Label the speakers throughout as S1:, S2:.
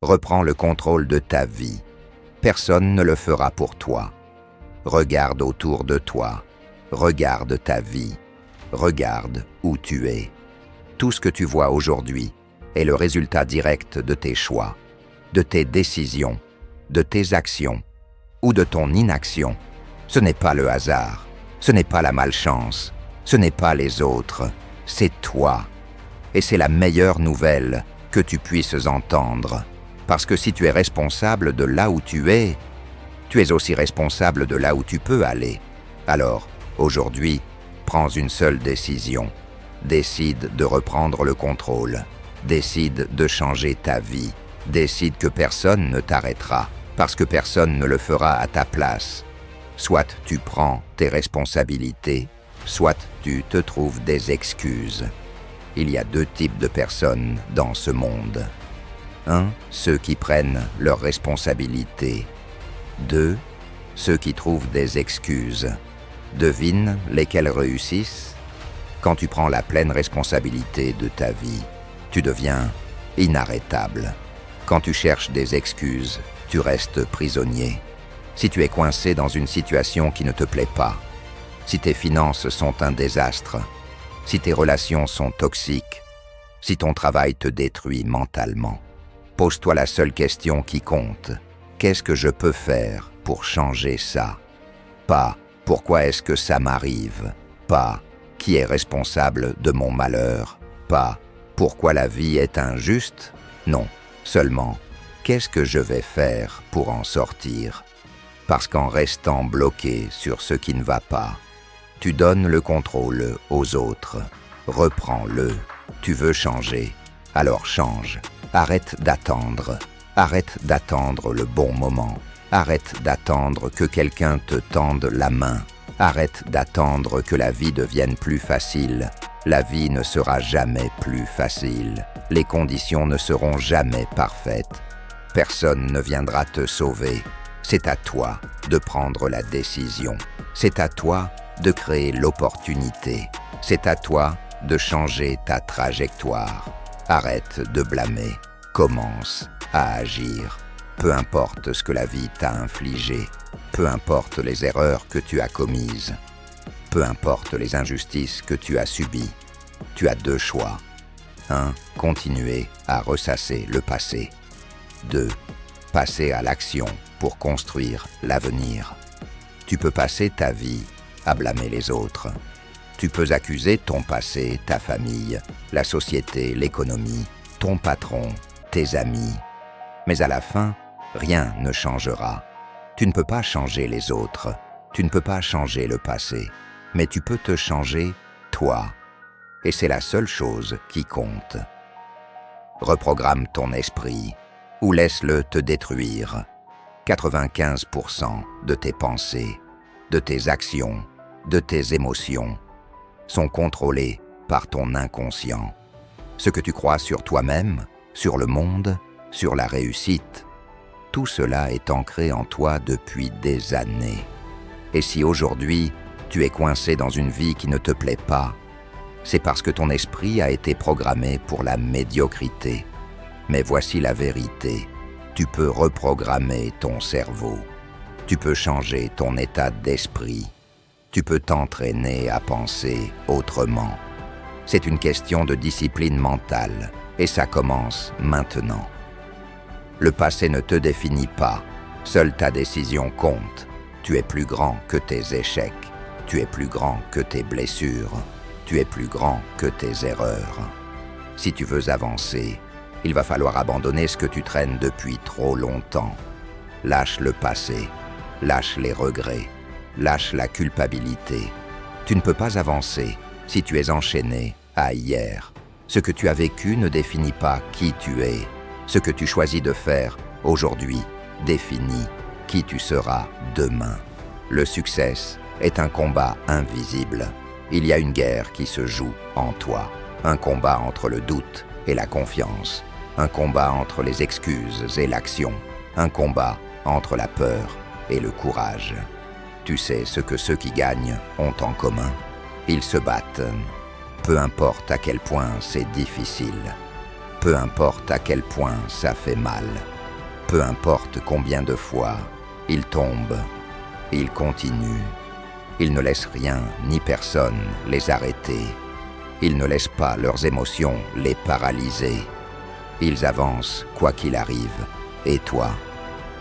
S1: Reprends le contrôle de ta vie. Personne ne le fera pour toi. Regarde autour de toi. Regarde ta vie. Regarde où tu es. Tout ce que tu vois aujourd'hui est le résultat direct de tes choix, de tes décisions, de tes actions ou de ton inaction. Ce n'est pas le hasard, ce n'est pas la malchance, ce n'est pas les autres, c'est toi. Et c'est la meilleure nouvelle que tu puisses entendre. Parce que si tu es responsable de là où tu es aussi responsable de là où tu peux aller. Alors, aujourd'hui, prends une seule décision. Décide de reprendre le contrôle. Décide de changer ta vie. Décide que personne ne t'arrêtera, parce que personne ne le fera à ta place. Soit tu prends tes responsabilités, soit tu te trouves des excuses. Il y a 2 types de personnes dans ce monde. 1. Ceux qui prennent leurs responsabilités. 2. Ceux qui trouvent des excuses. Devine lesquels réussissent? Quand tu prends la pleine responsabilité de ta vie, tu deviens inarrêtable. Quand tu cherches des excuses, tu restes prisonnier. Si tu es coincé dans une situation qui ne te plaît pas, si tes finances sont un désastre, si tes relations sont toxiques, si ton travail te détruit mentalement, pose-toi la seule question qui compte. Qu'est-ce que je peux faire pour changer ça? Pas « pourquoi est-ce que ça m'arrive ?» Pas « qui est responsable de mon malheur ?» Pas « pourquoi la vie est injuste ?» Non, seulement « qu'est-ce que je vais faire pour en sortir ?» Parce qu'en restant bloqué sur ce qui ne va pas, tu donnes le contrôle aux autres. Reprends-le. Tu veux changer, alors change. Arrête d'attendre. Arrête d'attendre le bon moment. Arrête d'attendre que quelqu'un te tende la main. Arrête d'attendre que la vie devienne plus facile. La vie ne sera jamais plus facile. Les conditions ne seront jamais parfaites. Personne ne viendra te sauver. C'est à toi de prendre la décision. C'est à toi de créer l'opportunité. C'est à toi de changer ta trajectoire. Arrête de blâmer. Commence à agir. Peu importe ce que la vie t'a infligé, peu importe les erreurs que tu as commises, peu importe les injustices que tu as subies, tu as 2 choix. 1. Continuer à ressasser le passé. 2. Passer à l'action pour construire l'avenir. Tu peux passer ta vie à blâmer les autres. Tu peux accuser ton passé, ta famille, la société, l'économie, ton patron, tes amis. Mais à la fin, rien ne changera. Tu ne peux pas changer les autres. Tu ne peux pas changer le passé. Mais tu peux te changer, toi. Et c'est la seule chose qui compte. Reprogramme ton esprit ou laisse-le te détruire. 95% de tes pensées, de tes actions, de tes émotions sont contrôlées par ton inconscient. Ce que tu crois sur toi-même, sur le monde, sur la réussite, tout cela est ancré en toi depuis des années. Et si aujourd'hui, tu es coincé dans une vie qui ne te plaît pas, c'est parce que ton esprit a été programmé pour la médiocrité. Mais voici la vérité. Tu peux reprogrammer ton cerveau. Tu peux changer ton état d'esprit. Tu peux t'entraîner à penser autrement. C'est une question de discipline mentale, et ça commence maintenant. Le passé ne te définit pas. Seule ta décision compte. Tu es plus grand que tes échecs. Tu es plus grand que tes blessures. Tu es plus grand que tes erreurs. Si tu veux avancer, il va falloir abandonner ce que tu traînes depuis trop longtemps. Lâche le passé. Lâche les regrets. Lâche la culpabilité. Tu ne peux pas avancer si tu es enchaîné à hier. Ce que tu as vécu ne définit pas qui tu es. Ce que tu choisis de faire aujourd'hui définit qui tu seras demain. Le succès est un combat invisible. Il y a une guerre qui se joue en toi. Un combat entre le doute et la confiance. Un combat entre les excuses et l'action. Un combat entre la peur et le courage. Tu sais ce que ceux qui gagnent ont en commun. Ils se battent, peu importe à quel point c'est difficile. Peu importe à quel point ça fait mal. Peu importe combien de fois ils tombent, ils continuent. Ils ne laissent rien ni personne les arrêter. Ils ne laissent pas leurs émotions les paralyser. Ils avancent quoi qu'il arrive. Et toi,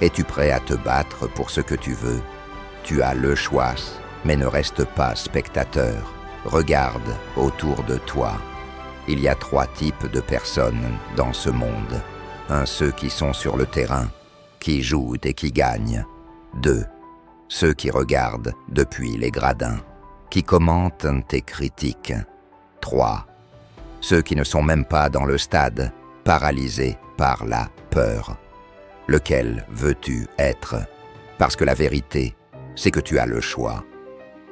S1: es-tu prêt à te battre pour ce que tu veux? Tu as le choix, mais ne reste pas spectateur. Regarde autour de toi. Il y a 3 types de personnes dans ce monde. 1, ceux qui sont sur le terrain, qui jouent et qui gagnent. 2, ceux qui regardent depuis les gradins, qui commentent tes critiques. 3, ceux qui ne sont même pas dans le stade, paralysés par la peur. Lequel veux-tu être? Parce que la vérité, c'est que tu as le choix.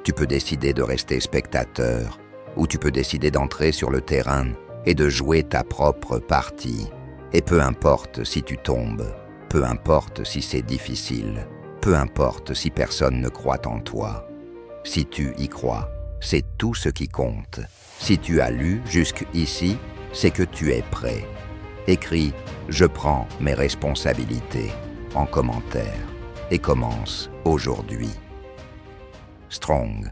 S1: Tu peux décider de rester spectateur, ou tu peux décider d'entrer sur le terrain et de jouer ta propre partie. Et peu importe si tu tombes, peu importe si c'est difficile, peu importe si personne ne croit en toi. Si tu y crois, c'est tout ce qui compte. Si tu as lu jusqu'ici, c'est que tu es prêt. Écris « Je prends mes responsabilités » en commentaire et commence aujourd'hui. Strong.